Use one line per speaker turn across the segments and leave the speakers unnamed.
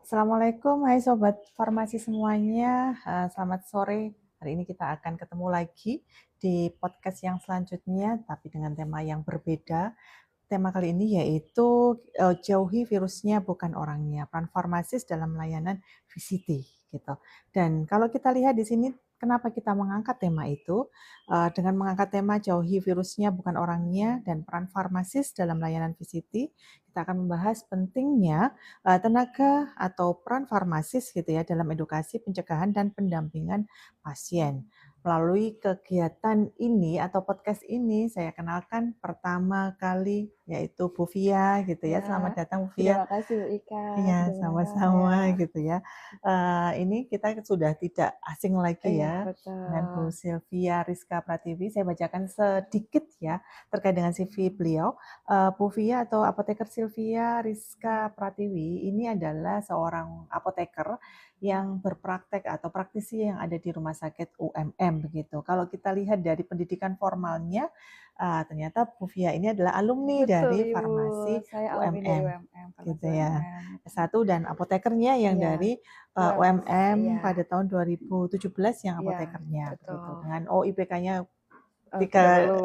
Assalamualaikum, hai sobat farmasi semuanya. Selamat sore. Hari ini kita akan ketemu lagi di podcast yang selanjutnya, tapi dengan tema yang berbeda. Tema kali ini yaitu jauhi virusnya bukan orangnya, peran farmasis dalam layanan VCT gitu. Dan kalau kita lihat di sini kenapa kita mengangkat tema itu? Dengan mengangkat tema jauhi virusnya bukan orangnya dan peran farmasis dalam layanan VCT, kita akan membahas pentingnya tenaga atau peran farmasis gitu ya dalam edukasi, pencegahan dan pendampingan pasien. Melalui kegiatan ini atau podcast ini saya kenalkan pertama kali yaitu Bu Via gitu ya. Selamat
Ya,
datang Bu Via.
terima kasih Bu Ika
Iya,
sudah mengundang
sama-sama
saya.
gitu ya. Ini kita sudah tidak asing lagi
Iya,
ya dengan Bu
betul.
Sylvia Rizka Pratiwi. Saya bacakan sedikit ya terkait dengan CV beliau. Bu Via atau apoteker Sylvia Rizka Pratiwi ini adalah seorang apoteker yang berpraktek atau praktisi yang ada di Rumah Sakit UMM begitu. Kalau kita lihat dari pendidikan formalnya, ternyata Bu Via ini adalah alumni
Betul
dari
Ibu,
farmasi
saya alumni dari
UMM
UMM,
gitu
Farmasi
ya.
UMM.
S1 dan apotekernya yang
Iya,
dari
iya,
UMM pada tahun 2017 yang
iya,
apotekernya begitu.
betul.
Dengan OIPK-nya
Tidak
tiga
perlu,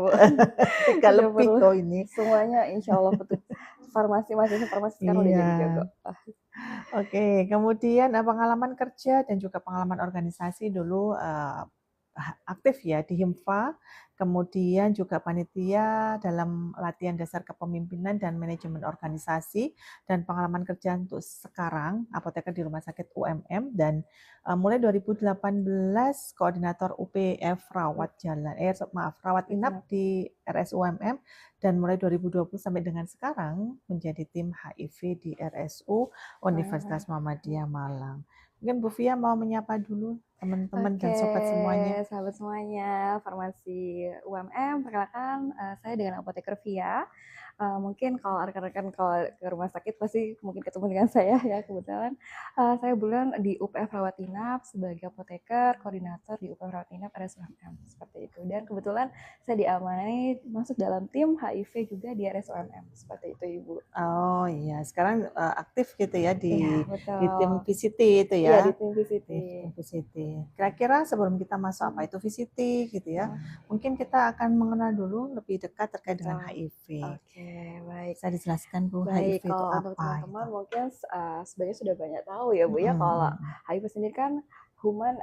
tiga
tidak
lebih
perlu.
loh ini.
Semuanya insya Allah betul. Mahasiswa farmasi sekarang udah
Iya.
jadi jago.
Oke, kemudian pengalaman kerja dan juga pengalaman organisasi dulu aktif ya di Himfa, kemudian juga panitia dalam latihan dasar kepemimpinan dan manajemen organisasi, dan pengalaman kerja untuk sekarang apoteker di Rumah Sakit UMM, dan mulai 2018 koordinator UPF rawat inap di RSUMM, dan mulai 2020 sampai dengan sekarang menjadi tim HIV di RSU Universitas Muhammadiyah Malang. Mungkin Bu Fia mau menyapa dulu teman-teman dan
Oke,
sobat semuanya.
sahabat semuanya, Farmasi UMM, perkenalkan saya dengan apoteker Via. Mungkin kalau rekan-rekan kalau ke rumah sakit pasti mungkin ketemu dengan saya ya kebetulan. Saya bulan di UPF Rawat Inap sebagai apoteker, koordinator di UPF Rawat Inap RSUMM seperti itu. Dan kebetulan saya diamani masuk dalam tim HIV juga di RSUMM seperti itu Ibu.
Oh iya, sekarang aktif gitu ya
Iya
di
betul.
tim VCT itu
Iya di
ya.
tim VCT.
Di tim VCT. Kira-kira sebelum kita masuk apa itu VCT gitu ya, mungkin kita akan mengenal dulu lebih dekat terkait dengan
Betul.
HIV.
Oke, baik.
Bisa dijelaskan Bu, HIV
Baik,
itu
kalau untuk
apa
teman-teman
gitu?
mungkin sebenarnya sudah banyak tahu ya Bu ya
Mm-mm,
kalau
mm-mm.
HIV sendiri kan human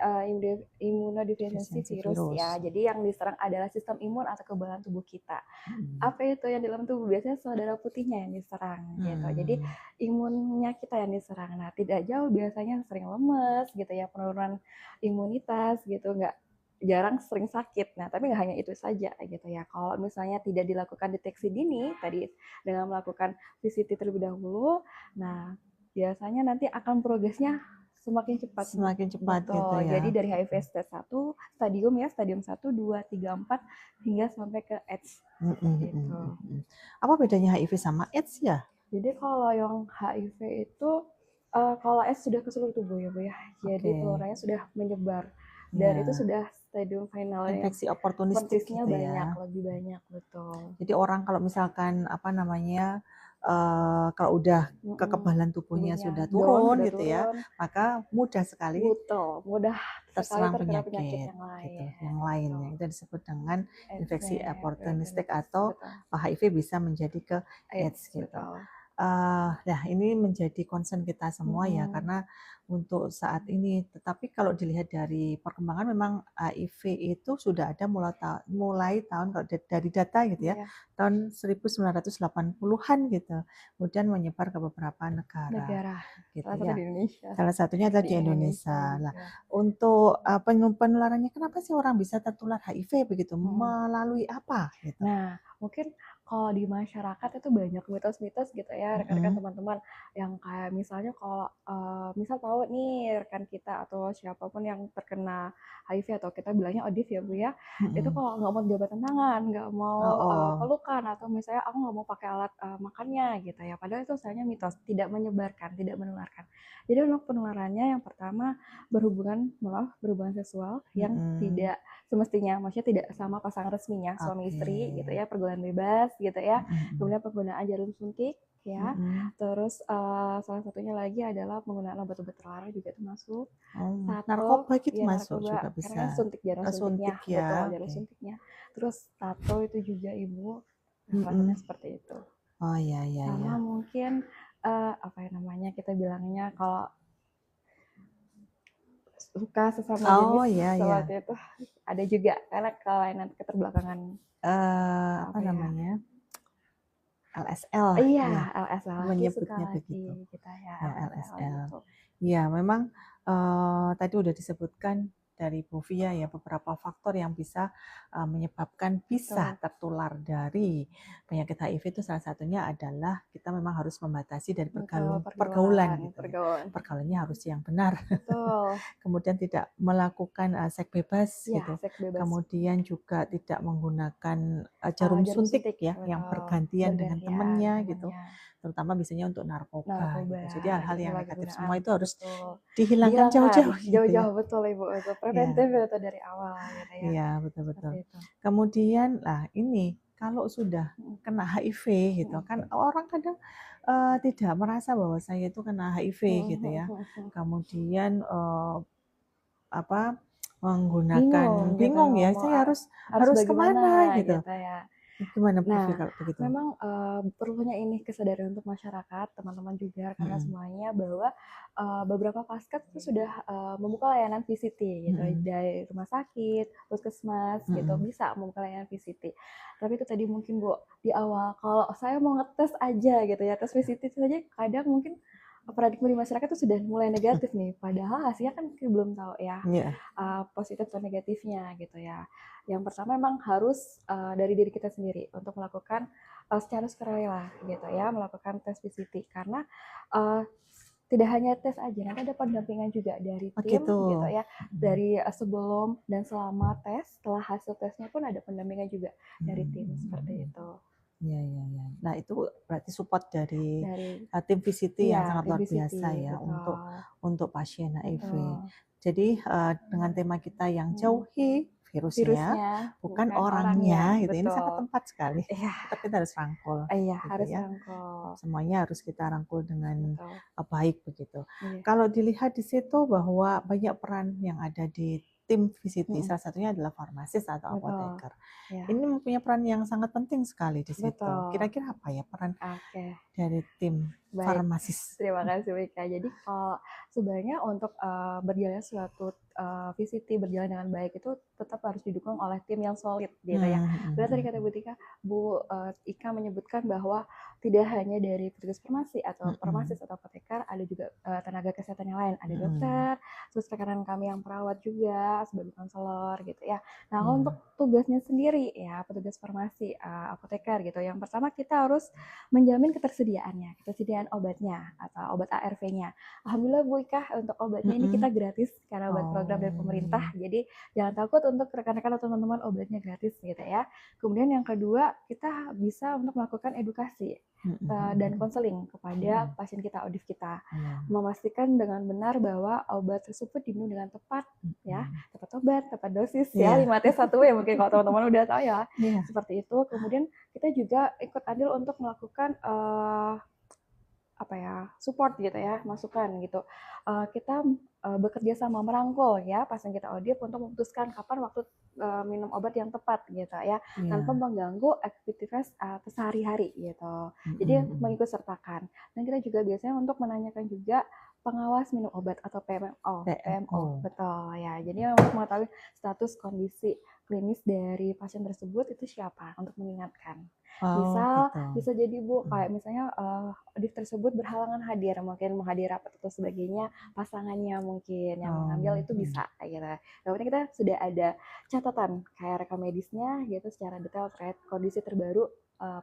immunodeficiency
Defisiensi
virus
virus.
ya. Jadi yang diserang adalah sistem imun atau kekebalan tubuh kita.
Mm.
Apa itu yang di dalam tubuh? Biasanya sel darah putihnya yang diserang gitu. Jadi imunnya kita yang diserang. Nah, tidak jauh biasanya sering lemes gitu ya, penurunan imunitas gitu, nggak jarang sering sakit. Nah, tapi nggak hanya itu saja gitu ya. Kalau misalnya tidak dilakukan deteksi dini tadi dengan melakukan VCT terlebih dahulu, nah biasanya nanti akan progresnya semakin cepat, Bu.
Semakin cepat gitu
Betul. Jadi
ya.
dari HIV stage 1 stadium ya, stadium 1, 2, 3, 4 hingga sampai ke AIDS seperti itu.
Apa bedanya HIV sama AIDS ya?
Jadi kalau yang HIV itu kalau AIDS sudah ke seluruh tubuh ya Bu ya. Jadi
Oke,
penularannya sudah menyebar dan itu
ya.
sudah stadium finalnya yang
Infeksi oportunistik
persisnya
gitu
banyak,
ya.
lebih banyak betul.
Jadi orang kalau misalkan apa namanya, kalau udah kekebalan tubuhnya
Tubuhnya
sudah
down,
turun
sudah
gitu ya,
turun,
maka mudah sekali
betul, mudah sekali
terserang
terkena penyakit
penyakit
yang
gitu,
lain.
yang
Betul.
lainnya. Itu disebut dengan infeksi oportunistik
Opportunities,
atau
betul.
HIV bisa menjadi ke AIDS
AIDS,
gitu.
betul.
Nah ini menjadi concern kita semua ya,
Mm-mm.
karena untuk saat ini, tetapi kalau dilihat dari perkembangan memang HIV itu sudah ada mulai tahun, kalau dari data gitu ya,
Ya,
tahun 1980-an gitu, kemudian menyebar ke beberapa negara
negara.
gitu
Salah satu
ya.
di Indonesia.
Salah satunya adalah
Di
di
Indonesia
Indonesia. Nah,
juga.
untuk penularannya kenapa sih orang bisa tertular HIV begitu?
Mm-mm.
Melalui apa gitu?
Nah, mungkin kalau di masyarakat itu banyak mitos-mitos gitu ya, rekan-rekan
Mm-mm.
teman-teman yang kayak misalnya kalau misal tahu nih rekan kita atau siapapun yang terkena HIV atau kita bilangnya ODIF ya Bu ya, itu
Mm-mm.
kalau nggak mau jabatan tangan, nggak mau
Oh, oh.
pelukan atau misalnya aku nggak mau pakai alat makannya gitu ya, padahal itu sebenarnya mitos, tidak menyebarkan, tidak menularkan. Jadi untuk penularannya yang pertama berhubungan seksual yang
Mm-mm.
tidak semestinya, maksudnya tidak sama pasangan resminya suami
Oke.
istri gitu ya, pergaulan bebas gitu ya,
Mm-mm.
kemudian penggunaan jarum suntik ya. Terus salah satunya lagi adalah penggunaan obat-obat terlarang juga termasuk. Tato,
Narkoba gitu
ya
masuk
narkoba,
juga
karena kan
bisa.
suntik, jarum suntiknya,
Suntik
betul,
ya,
jarum
oke.
suntiknya. Terus tato itu juga Ibu, nah salah satunya seperti itu.
Oh ya ya
Sama
ya.
mungkin apa ya namanya kita bilangnya kalau suka sesama jenis
Oh ya ya.
seperti itu ada juga karena kelainan keterbelakangan
Apa
apa ya?
namanya? LSL,
Iya,
ya.
LSL lagi suka
Menyebutnya
lagi
begitu.
kita ya
Ya,
LSL
LSL.
gitu.
Ya, memang tadi udah disebutkan dari Bu Fia ya beberapa faktor yang bisa menyebabkan bisa
Betul.
tertular dari penyakit HIV itu salah satunya adalah kita memang harus membatasi dari
Betul,
pergaulan gitu ya.
pergaulan.
Pergaulannya harus yang benar.
Betul.
Kemudian tidak melakukan seks bebas
Ya,
gitu.
seks bebas.
Kemudian juga tidak menggunakan jarum suntik ya
betul.
yang bergantian dengan temannya gitu. Terutama biasanya untuk narkoba gitu. Jadi hal-hal
gitu,
yang
lagi
negatif
penggunaan,
semua itu harus
betul.
dihilangkan jauh-jauh gitu ya.
Jauh-jauh, betul Ibu, itu preventif itu dari awal gitu ya.
Iya, betul-betul.
Seperti itu.
Kemudian lah ini kalau sudah kena HIV gitu kan orang kadang tidak merasa bahwa saya itu kena HIV gitu ya. Kemudian apa menggunakan bingung ya, saya harus kemana gitu.
ya.
Gimana Bu Fia
Nah,
kalau begitu?
memang perlunya ini kesadaran untuk masyarakat, teman-teman juga, karena semuanya bahwa beberapa Paskes itu sudah membuka layanan VCT gitu, dari rumah sakit, puskesmas gitu, bisa membuka layanan VCT. Tapi itu tadi mungkin Bu, di awal kalau saya mau ngetes aja gitu ya, tes VCT saja kadang mungkin paradigma di masyarakat itu sudah mulai negatif nih, padahal hasilnya kan kita belum tahu ya, positif atau negatifnya gitu ya. Yang pertama memang harus dari diri kita sendiri untuk melakukan secara sukarela gitu ya, melakukan tes VCT karena tidak hanya tes aja, nanti ada pendampingan juga dari tim gitu ya, dari sebelum dan selama tes, setelah hasil tesnya pun ada pendampingan juga dari tim seperti itu.
Iya. Nah itu berarti support dari tim VCT yang sangat luar biasa ya untuk pasien HIV. Jadi dengan tema kita yang jauhi virusnya bukan orangnya gitu. Ini sangat tepat sekali. Tetap kita harus rangkul.
Iya,
gitu
harus
ya.
rangkul.
Semuanya harus kita rangkul dengan baik begitu. Kalau dilihat di situ bahwa banyak peran yang ada di tim VCT, salah satunya adalah farmasis atau apoteker. Ini mempunyai peran yang sangat penting sekali di situ. Kira-kira apa ya peran dari tim farmasis?
Terima kasih Wika. Jadi kalau sebenarnya untuk berjalan suatu VCT berjalan dengan baik itu tetap harus didukung oleh tim yang solid gitu ya. Benar tadi kata Bu Ika menyebutkan bahwa tidak hanya dari petugas farmasi atau farmasis atau apoteker, ada juga tenaga kesehatan yang lain, ada dokter, terus rekan kami yang perawat juga sebagai konselor gitu ya. Nah untuk tugasnya sendiri ya petugas farmasi, apoteker gitu. Yang pertama kita harus menjamin ketersediaannya, ketersediaan obatnya atau obat ARV-nya. Alhamdulillah Bu Ika untuk obatnya ini kita gratis karena obat program dari pemerintah. Jadi jangan takut untuk rekan-rekan atau teman-teman obatnya gratis gitu ya. Kemudian yang kedua kita bisa untuk melakukan edukasi dan konseling kepada pasien kita, audif kita, memastikan dengan benar bahwa obat tersebut diminum dengan tepat ya, tepat obat, tepat dosis ya, 5T1W ya mungkin kalau teman-teman udah tahu ya, seperti itu. Kemudian kita juga ikut andil untuk melakukan support gitu ya, masukan gitu. Kita bekerja sama merangkul ya pasien kita audit untuk memutuskan kapan waktu minum obat yang tepat gitu ya, tanpa mengganggu aktivitas sehari-hari gitu. Jadi mengikut sertakan. Dan kita juga biasanya untuk menanyakan juga pengawas minum obat atau PMO, betul ya. Jadi untuk mengetahui status kondisi klinis dari pasien tersebut itu siapa untuk mengingatkan. Misal bisa jadi Bu kayak misalnya audit tersebut berhalangan hadir, mungkin menghadiri rapat atau sebagainya, pasangannya mungkin yang mengambil itu bisa gitu. Yang penting kita sudah ada catatan kayak rekam medisnya gitu secara detail terkait kondisi terbaru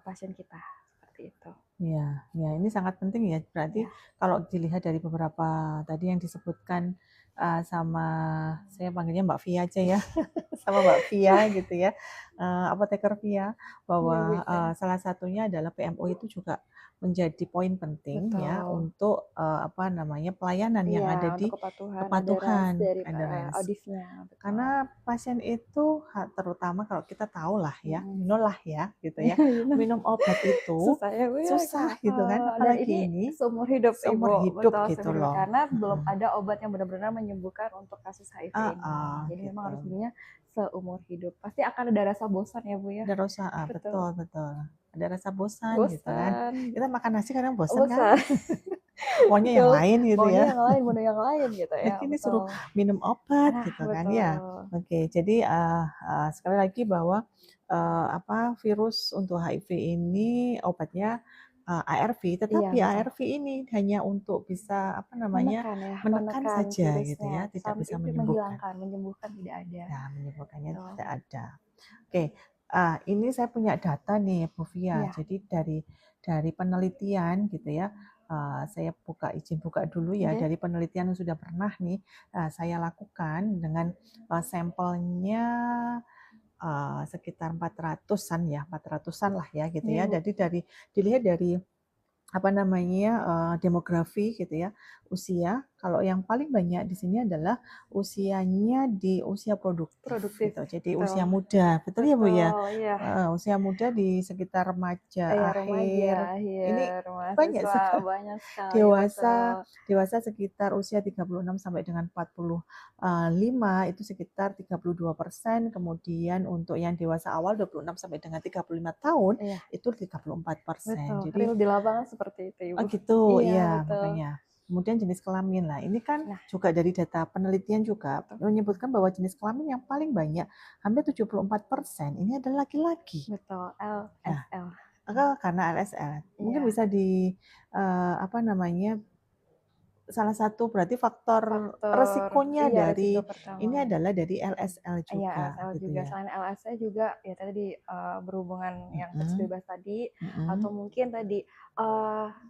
pasien kita seperti itu.
Ya, ini sangat penting ya. Berarti kalau dilihat dari beberapa tadi yang disebutkan sama saya panggilnya Mbak Fia aja ya, sama Mbak Fia gitu ya, apoteker Fia, bahwa salah satunya adalah PMO itu juga menjadi poin penting ya
betul.
untuk apa namanya pelayanan yang
Iya,
ada
untuk
di
kepatuhan,
kepatuhan,
dari
adherence.
audifnya, betul.
Karena pasien itu terutama kalau kita tahu lah ya,
Mhm.
you know lah ya gitu ya,
Iya, bener.
minum obat itu
Susah ya, Bu, ya,
susah gitu kan,
dan
apalagi
ini
ini
seumur hidup,
seumur
Ibu,
hidup
betul,
gitu
seumur hidup.
loh.
Karena belum ada obat yang benar-benar menyembuhkan untuk kasus HIV ini. Jadi memang
Gitu.
harus minumnya seumur hidup. Pasti akan ada rasa bosan ya, Bu, ya?
Ada rasa,
Betul.
betul betul. Ada rasa bosan gitu kan.
Bosan,
Kita makan nasi kadang bosan kan,
bosan.
maunya yang
Betul,
lain gitu
maunya
ya.
yang lain, menu yang lain gitu
Nah,
ya,
ini suruh
betul.
minum obat
Nah,
gitu kan ya.
betul.
Oke, jadi sekali lagi bahwa virus untuk HIV ini obatnya ARV,
Iya,
tetapi
betul.
ARV ini hanya untuk bisa apa namanya menekan
Menekan
saja gitu
virusnya,
ya, tidak bisa
itu
menyembuhkan.
menghilangkan, menyembuhkan tidak ada.
Ya, menyembuhkannya
Betul.
tidak ada. Oke, ini saya punya data nih, Bu Fia.
Iya,
Jadi dari penelitian gitu ya, saya izin buka dulu ya,
oke.
dari penelitian yang sudah pernah nih saya lakukan dengan sampelnya sekitar 400-an ya, 400-an lah ya gitu
Iya,
ya.
Bu.
Jadi dilihat dari apa namanya, demografi gitu ya, usia. Kalau yang paling banyak di sini adalah usianya di usia produktif
Produktif,
gitu, jadi usia
betul.
muda, betul ya Bu ya?
Betul, iya.
Usia muda di sekitar remaja
Iya, remaja,
akhir, ini
akhir,
banyak
mahasiswa,
sekali.
banyak sekali,
Dewasa
betul.
dewasa sekitar usia 36 sampai dengan 45 itu sekitar 32%, kemudian untuk yang dewasa awal 26 sampai dengan 35 tahun
Iya,
itu 34%.
betul.
Jadi
Real di lapangan seperti itu, Ibu.
gitu,
Iya,
iya
betul.
makanya. Kemudian jenis kelamin lah, ini kan
Nah,
juga dari data penelitian juga
betul.
menyebutkan bahwa jenis kelamin yang paling banyak, hampir 74% ini adalah laki-laki.
Betul,
Nah,
LSL.
karena LSL. Mungkin
Iya,
bisa apa namanya, salah satu berarti faktor
faktor
resikonya
iya,
dari
risiko
ini
pertama.
adalah dari LSL
Iya,
juga
LSL
gitu
juga.
ya.
Selain LSL juga ya tadi berhubungan yang seks
Mhm,
bebas tadi atau
mhm.
mungkin tadi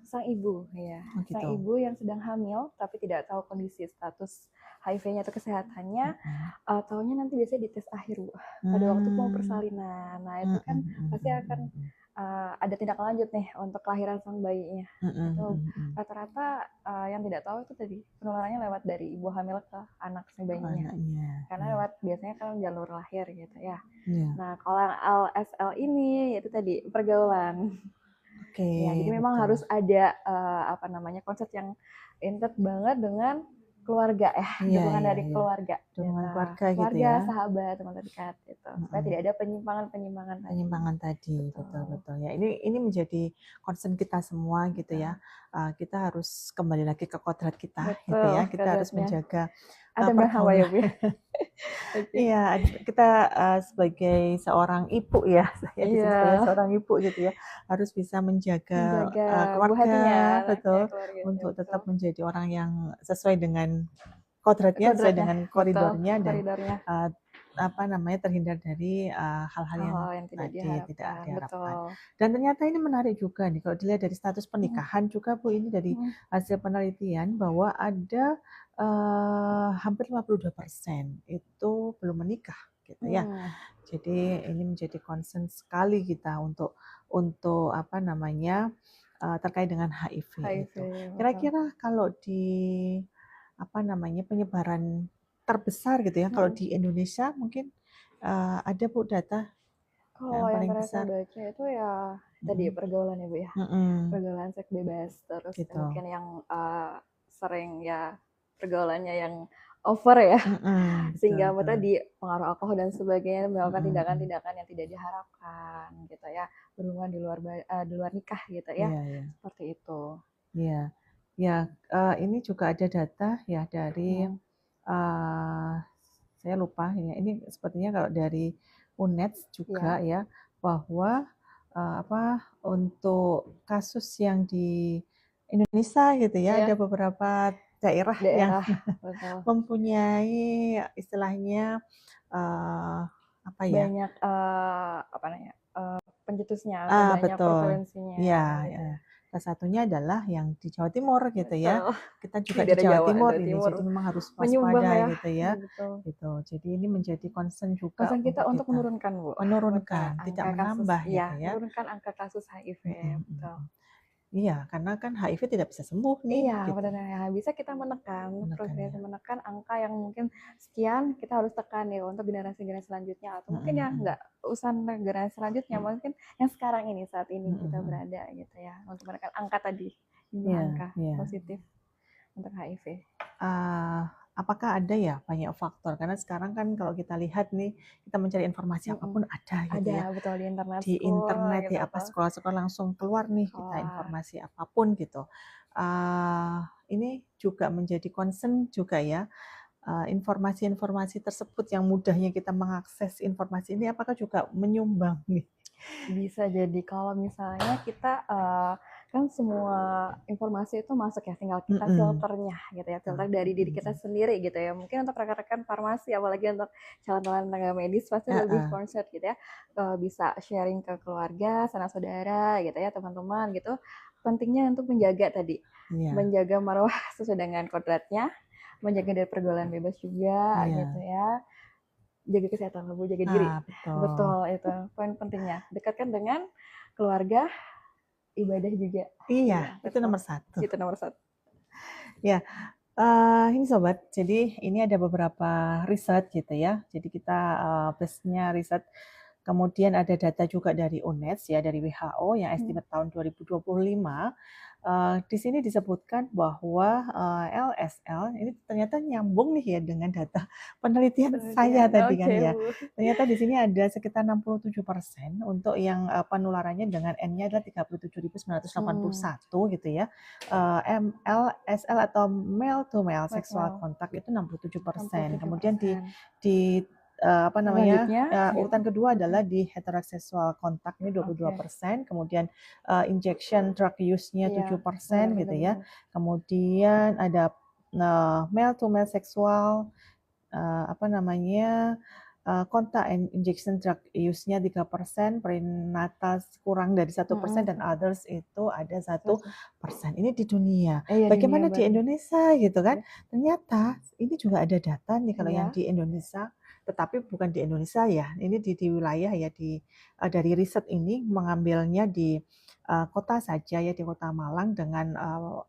sang ibu ya,
Oh
sang
gitu.
ibu yang sedang hamil tapi tidak tahu kondisi status HIV-nya atau kesehatannya,
Mhm.
taunya nanti biasanya di tes akhir Bu, pada waktu mau
Mmm,
persalinan. Nah itu
mhm
kan
mhm
pasti
mhm
akan
mhm.
ada tindak lanjut nih untuk kelahiran sang bayinya.
Mhm
Itu
mhm mhm.
rata-rata yang tidak tahu itu tadi penularannya lewat dari ibu hamil ke anak si
Oh
bayinya
anaknya,
karena
iya.
lewat biasanya kan jalur lahir gitu ya.
Iya,
Nah, kalau yang LSL ini yaitu tadi pergaulan.
oke,
Ya, jadi memang
betul.
harus ada apa namanya konsep yang intens banget dengan keluarga ya,
Iya
dukungan
iya
dari
iya.
keluarga
Dukungan
gitu.
keluarga gitu
Keluarga,
ya.
sahabat, teman terdekat gitu. Supaya
Mhm.
tidak ada penyimpangan-penyimpangan tadi.
Penyimpangan tadi, betul
Betul.
betul. Ya ini menjadi concern kita semua gitu
Betul.
ya. Kita harus kembali lagi ke kodrat kita gitu
Betul,
ya. Kita harus
kodratnya.
menjaga
Adam dan Hawa ya,
pergaulan.
Bu ya. Oke.
Iya, kita sebagai seorang ibu ya, saya di sini sebagai
Iya,
seorang ibu gitu ya, harus bisa menjaga
menjaga buah
keluarga,
hatinya, anaknya,
betul,
keluarganya,
untuk
betul.
tetap menjadi orang yang sesuai dengan kodratnya, sesuai
Kodratnya,
dengan
betul,
koridornya dan
koridornya.
uh, apa namanya terhindar dari hal-hal yang
Hal-hal yang tidak
tadi tidak
diharapkan,
diharapkan.
betul.
Dan ternyata ini menarik juga nih kalau dilihat dari status
Mhm,
pernikahan juga Bu, ini dari
mhm.
hasil penelitian bahwa ada hampir 52% itu belum menikah gitu ya.
Hmm,
Jadi ini menjadi concern sekali kita untuk apa namanya terkait dengan HIV
HIV,
itu.
betul.
Kira-kira kalau di apa namanya penyebaran terbesar gitu ya, kalau
Mhm.
di Indonesia mungkin ada Bu data
Kalau
yang
yang
paling
terakhir saya
besar?
baca itu ya tadi
Mhm,
pergaulan ya, Bu, ya.
mhm,
Pergaulan seks bebas, terus
gitu.
mungkin yang sering ya pergaulannya yang over ya,
Mhm, betul
sehingga
betul.
tadi pengaruh alkohol dan sebagainya melakukan
Mhm mhm.
tindakan-tindakan yang tidak diharapkan gitu ya, berhubungan di luar nikah gitu ya,
Iya iya.
seperti itu.
Iya. Ya, ini juga ada data ya dari
Mhm,
saya lupa ini sepertinya kalau dari UNED
iya,
juga ya, bahwa untuk kasus yang di Indonesia gitu ya, ada
iya,
beberapa daerah yang
daerah, betul.
mempunyai istilahnya apa ya?
Banyak apa namanya, pencetusnya atau banyak
Betul.
prevalensinya
Iya,
gitu
ya.
ya.
Salah satunya adalah yang di Jawa Timur gitu ya.
Betul,
Kita
di
juga di
daerah
Jawa
Jawa,
Timur
Jawa
ini,
Timur
jadi memang harus
menyumbang
waspada
ya,
gitu ya.
betul.
Gitu. Jadi ini menjadi concern juga
Concern kita
untuk
untuk
kita.
menurunkan, Bu, betul,
Menurunkan, tidak
angka kasus
menambah gitu
iya,
ya.
menurunkan angka kasus HIV,
Mhm, mhm,
betul.
mhm. Iya, karena kan HIV tidak bisa sembuh nih,
Iya,
gitu.
benar ya. Bisa kita menekan,
Menekan
progres
ya.
menekan angka yang mungkin sekian kita harus tekan ya untuk generasi-generasi selanjutnya atau mungkin ya nggak usah generasi selanjutnya, mungkin yang sekarang ini saat ini kita berada gitu ya untuk menekan angka tadi, jumlah
Iya,
angka
iya.
positif untuk HIV.
Apakah ada ya banyak faktor? Karena sekarang kan kalau kita lihat nih, kita mencari informasi apapun ada gitu
Ada
ya.
betul di internet
Di
school
internet
gitu
ya apa
tuh.
sekolah-sekolah langsung keluar nih kita
Keluar.
informasi apapun gitu. Ini juga menjadi concern juga ya, informasi-informasi tersebut yang mudahnya kita mengakses informasi ini apakah juga menyumbang nih?
Bisa jadi kalau misalnya kita kan semua informasi itu masuk ya, tinggal kita filternya gitu ya, filter dari diri kita sendiri gitu ya. Mungkin untuk rekan-rekan farmasi, apalagi untuk calon-calon tenaga medis pasti lebih concern gitu ya, bisa sharing ke keluarga, sanak saudara gitu ya, teman-teman gitu. Pentingnya untuk menjaga tadi, menjaga marwah sesuai dengan kodratnya, menjaga dari pergaulan bebas juga gitu ya. Jaga kesehatan tubuh, jaga diri.
Betul.
Betul, itu poin pentingnya. Dekatkan dengan keluarga, ibadah juga.
Iya,
Iya,
itu
betul.
nomor satu.
Itu nomor satu.
Ya, ini sobat, jadi ini ada beberapa riset gitu ya. Jadi kita base-nya riset, kemudian ada data juga dari UNAIDS ya, dari WHO yang estimate tahun 2025. Di sini disebutkan bahwa LSL ini ternyata nyambung nih ya dengan data penelitian saya tadi kan ya.
Bu.
Ternyata di sini ada sekitar 67% untuk yang penularannya dengan N-nya adalah 37.981 gitu ya. LSL atau male to male sexual contact itu 67%. Kemudian di urutan kedua adalah di heteroseksual kontak ini 22%, kemudian injection drug use-nya 7% gitu ya. Kemudian ada male to male seksual kontak and injection drug use-nya 3%, prenatal kurang dari 1%, dan others itu ada 1%. Ini di dunia. Bagaimana di Indonesia gitu kan? Ternyata ini juga ada data nih kalau yang di Indonesia, tetapi bukan di Indonesia ya. Ini di wilayah ya, dari riset ini mengambilnya di kota saja ya, di Kota Malang dengan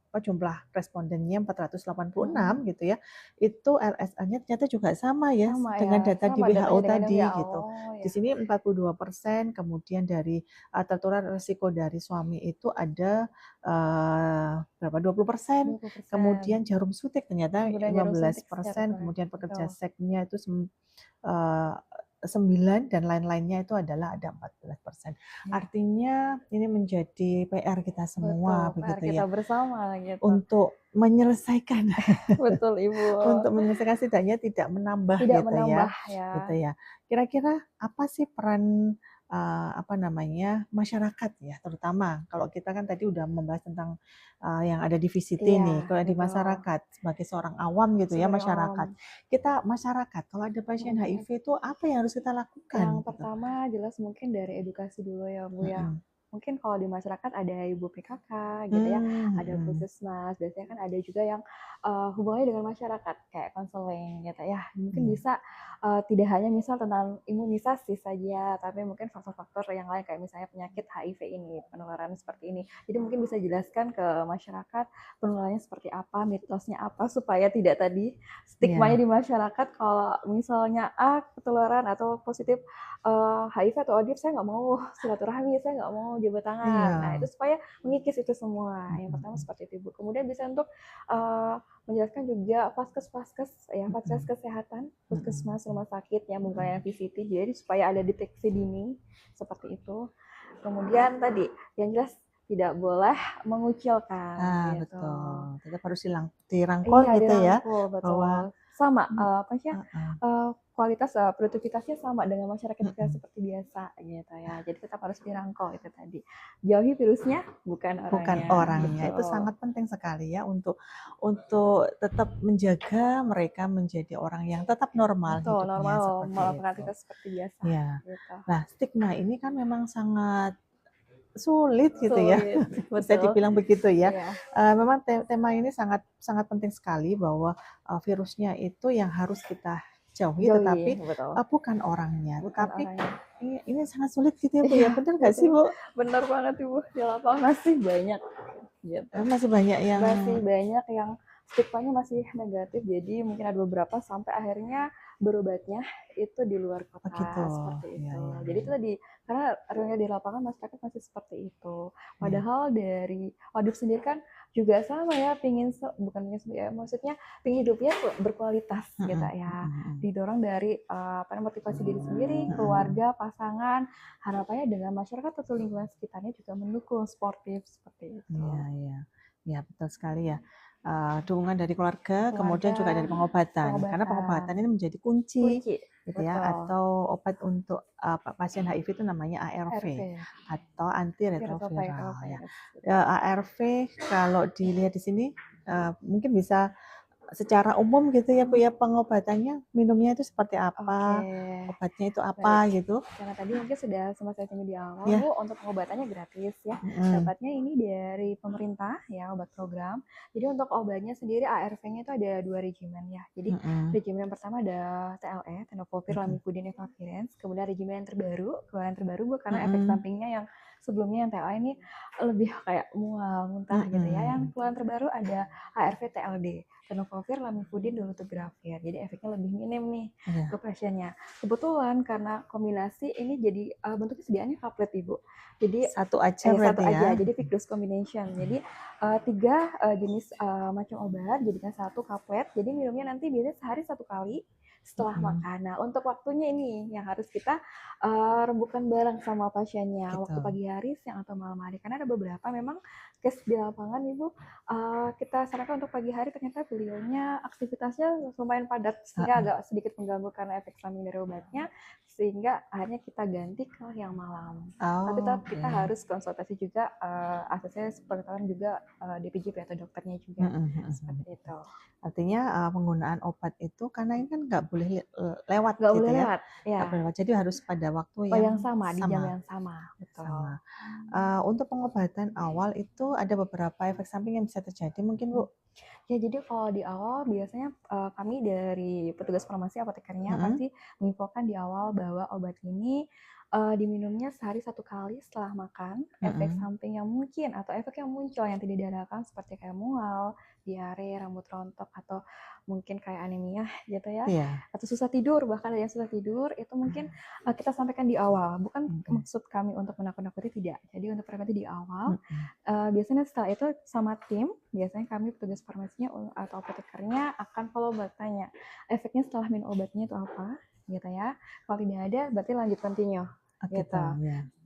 jumlah respondennya 486 gitu ya. Itu LSA-nya ternyata juga sama ya dengan data di WHO tadi gitu. Di sini 42%, kemudian dari tertular risiko dari suami itu ada berapa 20%, kemudian jarum suntik ternyata 15%, kemudian pekerja seksnya itu 9, dan lain-lainnya itu adalah ada 14%. Artinya ini menjadi PR kita semua begitu ya.
Kita bersama gitu.
Untuk menyelesaikan.
Betul, Ibu.
Untuk menyelesaikan setidaknya tidak menambah gitu ya. Gitu ya. Kira-kira apa sih peran masyarakat ya, terutama kalau kita kan tadi udah membahas tentang yang ada di VCT nih. Kalau di masyarakat sebagai seorang awam gitu ya, masyarakat. Kita masyarakat kalau ada pasien HIV itu apa yang harus kita lakukan?
Yang pertama jelas mungkin dari edukasi dulu ya, Bu ya. Mungkin kalau di masyarakat ada ibu PKK gitu ya, ada puskesmas, biasanya kan ada juga yang hubungannya dengan masyarakat kayak konseling gitu ya. Mungkin bisa tidak hanya misal tentang imunisasi saja, tapi mungkin faktor-faktor yang lain kayak misalnya penyakit HIV ini, penularan seperti ini. Jadi mungkin bisa jelaskan ke masyarakat penularannya seperti apa, mitosnya apa supaya tidak tadi stigmanya di masyarakat kalau misalnya ketularan atau positif HIV atau ODIF, saya nggak mau silaturahmi, saya nggak mau jabat tangan. Nah, itu supaya mengikis itu semua. Yang pertama seperti itu, Bu. Kemudian bisa untuk menjelaskan juga vaskes kesehatan, puskesmas, rumah sakit yang menggunakan VCT, jadi supaya ada deteksi dini seperti itu. Kemudian tadi yang jelas tidak boleh mengucilkan. Gitu.
Betul. Tetap harus dirangkul gitu ya.
Betul. Bahwa sama kualitas produktivitasnya sama dengan masyarakat kita seperti biasa gitu ya. Jadi tetap harus dirangkul itu tadi. Jauhi virusnya, bukan orangnya.
Itu sangat penting sekali ya untuk tetap menjaga mereka menjadi orang yang tetap normal hidupnya seperti itu.
Seperti biasa.
Ya.
Gitu.
Nah, stigma ini kan memang sangat sulit gitu ya, bisa dibilang begitu ya. Memang tema ini sangat sangat penting sekali bahwa virusnya itu yang harus kita jauhi, tetapi bukan orangnya. Tetapi ini sangat sulit gitu ya Bu ya, benar nggak sih Bu?
Bener banget Ibu, di lapangan masih banyak gitu.
Masih banyak
yang stigmanya masih negatif, jadi mungkin ada beberapa sampai akhirnya berobatnya itu di luar kota,
gitu.
seperti
Ya,
itu.
ya,
Jadi
ya.
itu tadi, karena realnya di lapangan masyarakat masih seperti itu. Padahal dari Waduk sendiri kan juga sama ya, maksudnya pingin hidupnya berkualitas gitu ya. Didorong dari motivasi diri sendiri, keluarga, pasangan, harapannya dengan masyarakat atau lingkungan sekitarnya juga mendukung sportif seperti itu.
Ya betul sekali ya. Dukungan dari keluarga, kemudian juga dari pengobatan. Karena pengobatan ini menjadi kunci gitu ya, atau obat untuk pasien HIV itu namanya ARV atau antiretroviral ya. ARV kalau dilihat di sini mungkin bisa secara umum gitu ya Bu ya, pengobatannya minumnya itu seperti apa, obatnya itu apa gitu.
Karena tadi mungkin sudah sempat saya singgung di awal Bu, untuk pengobatannya gratis ya. Dapatnya ini dari pemerintah ya, obat program. Jadi untuk obatnya sendiri ARV-nya itu ada 2 regimen ya. Jadi regimen yang pertama ada TLE, tenofovir lamivudin efavirenz. Kemudian regimen yang terbaru Bu, karena efek sampingnya yang sebelumnya yang TLE ini lebih kayak mual, muntah gitu ya. Yang keluaran terbaru ada ARV TLD, tenofovir lamivudin dolutegravir. Jadi efeknya lebih minim nih ke pasiennya. Kebetulan karena kombinasi ini jadi bentuknya sediaannya kaplet Ibu. Jadi
satu aja,
jadi fixed dose combination. Jadi 3 jenis macam obat jadikan satu kaplet. Jadi minumnya nanti biasanya sehari 1 kali setelah makan. Nah, untuk waktunya ini yang harus kita rembukan bareng sama pasiennya, waktu pagi hari, siang atau malam hari. Karena ada beberapa memang case di lapangan Ibu, kita sarankan untuk pagi hari ternyata beliaunya aktivitasnya lumayan padat sehingga agak sedikit mengganggu karena efek samping dari obatnya, sehingga akhirnya kita ganti ke yang malam. Tapi tetap kita harus konsultasi juga, asesnya pengetahuan juga DPJP atau dokternya juga, seperti itu.
Artinya penggunaan obat itu karena ini kan nggak boleh lewat
Nggak
gitu
boleh
ya.
lewat,
Nggak boleh lewat, jadi harus pada waktu
yang sama, di jam yang sama. Betul.
Sama. Untuk pengobatan awal itu ada beberapa efek samping yang bisa terjadi mungkin Bu?
Ya, jadi kalau di awal biasanya kami dari petugas farmasi apotekernya pasti menginfokan di awal bahwa obat ini diminumnya sehari 1 kali setelah makan. Efek samping yang mungkin atau efek yang muncul yang tidak diharapkan seperti kayak mual, diare, rambut rontok, atau mungkin kayak anemia gitu ya, atau susah tidur, bahkan ada yang susah tidur, itu mungkin kita sampaikan di awal. Bukan maksud kami untuk menakut-nakuti, tidak. Jadi untuk preventif di awal. Biasanya setelah itu sama tim, biasanya kami petugas farmasinya atau apotekernya akan follow bertanya efeknya setelah minum obatnya itu apa gitu ya. Kalau tidak ada berarti lanjut continue gitu.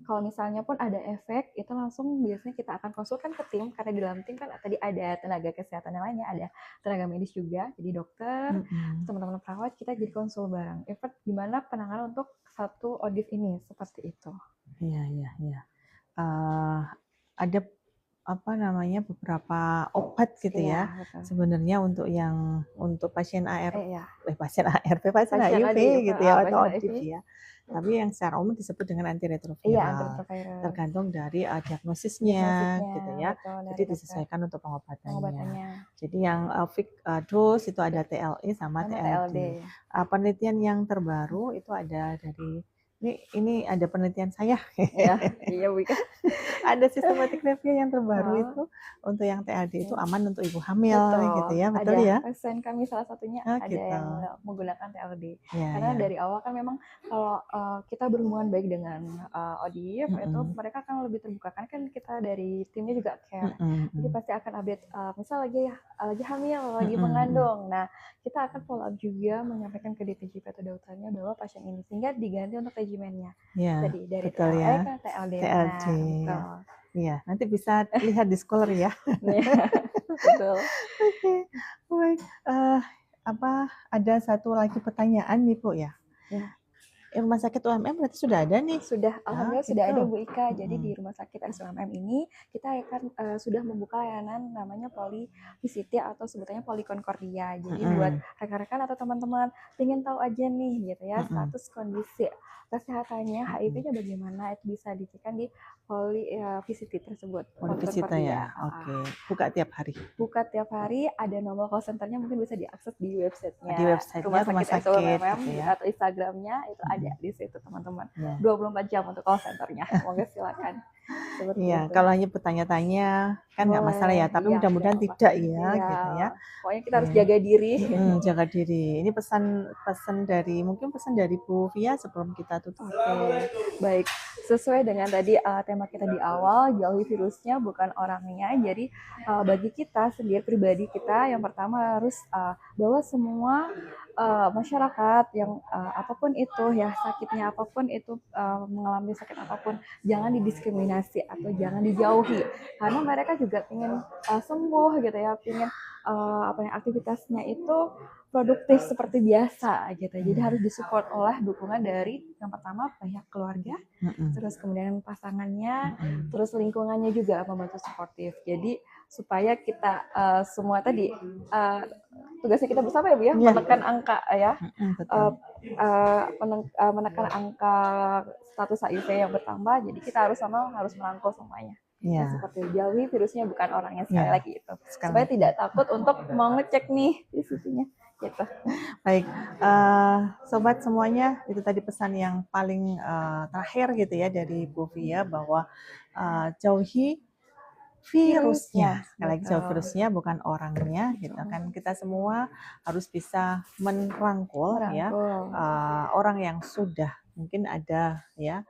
Kalau misalnya pun ada efek, itu langsung biasanya kita akan konsulkan ke tim, karena di dalam tim kan tadi ada tenaga kesehatan yang lainnya, ada tenaga medis juga, jadi dokter, teman-teman perawat, kita jadi konsul bareng. Effort gimana penanganan untuk satu ODIF ini, seperti itu.
Iya. Ada beberapa obat gitu ya. Sebenarnya untuk pasien pasien HIV gitu ya, atau ODIF ya. Tapi yang secara umum disebut dengan antiretroviral. Tergantung dari diagnosisnya gitu ya. Jadi disesuaikan untuk pengobatannya. Jadi yang fixed dose itu ada TLE sama TLD. Penelitian yang terbaru itu ada dari ini ada penelitian saya.
Iya Bu.
Ada systematic review yang terbaru itu untuk yang TLD itu aman untuk ibu hamil gitu ya, betul ya?
Pasien kami salah satunya ada yang menggunakan TLD. Karena dari awal kan memang kalau kita berhubungan baik dengan ODIF itu mereka akan lebih terbuka, karena kan kita dari timnya juga care. Jadi pasti akan update misal lagi hamil, lagi mengandung. Nah, kita akan follow up juga menyampaikan ke DPJP atau dokternya bahwa pasien ini, sehingga diganti untuk regimennya. Tadi dari TLE ke TLD.
Iya, nanti bisa lihat di Scholar ya.
Betul.
Oke, baik. Ada satu lagi pertanyaan nih Bu ya. Rumah sakit UMM berarti sudah ada nih?
Sudah, alhamdulillah sudah ada Bu Ika. Jadi di Rumah Sakit RSUMM ini kita akan sudah membuka layanan namanya PoliVCT atau sebutannya Polikonkordia. Jadi buat rekan-rekan atau teman-teman ingin tahu aja nih gitu ya, status kondisi kesehatannya, HIV-nya bagaimana, itu bisa dicekkan di PoliVCT tersebut.
PoliVCT ya, oke. Buka tiap hari? Buka tiap
hari, ada nomor call center-nya, mungkin bisa diakses di website-nya.
Di website-nya Rumah Sakit
RSUMM gitu ya. Atau Instagram-nya itu ada di situ teman-teman.
Ya.
24 jam untuk call centernya. Monggo silakan. Seperti
Iya,
itu.
kalau hanya bertanya-tanya kan nggak masalah ya,
Boleh,
tapi
iya,
mudah-mudahan
nggak apa-apa.
tidak ya,
Iya,
gitu ya.
pokoknya kita harus
Iya.
jaga diri.
Jaga diri. Ini pesan dari mungkin pesan dari Bu Via sebelum kita tutup.
Oke, baik. Sesuai dengan tadi tema kita di awal, jauhi virusnya bukan orangnya. Jadi bagi kita sendiri pribadi kita, yang pertama harus bahwa semua masyarakat yang apapun itu ya sakitnya apapun itu mengalami sakit apapun, jangan didiskriminasi atau jangan dijauhi karena mereka juga ingin sembuh gitu ya, ingin aktivitasnya itu produktif seperti biasa gitu. Jadi harus disupport oleh dukungan dari yang pertama pihak keluarga, terus kemudian pasangannya, terus lingkungannya juga membantu suportif. Jadi supaya kita semua tadi tugasnya kita bersama ya Bu ya, menekan angka ya, menekan angka status HIV yang bertambah. Jadi kita harus merangkul semuanya. Ya. Seperti jauhi virusnya bukan orangnya sekali lagi itu. Supaya tidak takut untuk mau ngecek nih di situnya. Gitu.
Baik, sobat semuanya, itu tadi pesan yang paling terakhir gitu ya dari Bu Via bahwa jauhi virusnya, sekali lagi jauh virusnya bukan orangnya, gitu kan. Kita semua harus bisa merangkul. Ya orang yang sudah mungkin ada ya,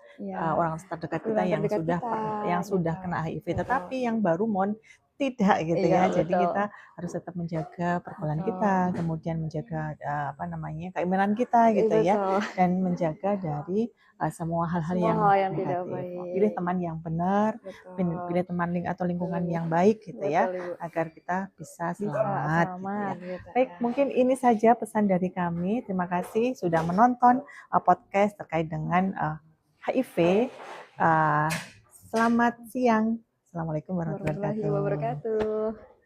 orang terdekat kita yang sudah kena HIV, tetapi yang baru tidak gitu ya. Jadi kita harus tetap menjaga pergaulan kita, kemudian menjaga keimanan kita gitu ya, dan menjaga dari semua hal-hal yang
tidak
negatif.
baik.
Pilih teman yang benar, pilih teman atau lingkungan yang baik gitu ya, agar kita bisa selamat. Gitu ya. Baik, mungkin ini saja pesan dari kami. Terima kasih sudah menonton podcast terkait dengan HIV. Selamat siang. Assalamualaikum warahmatullahi wabarakatuh.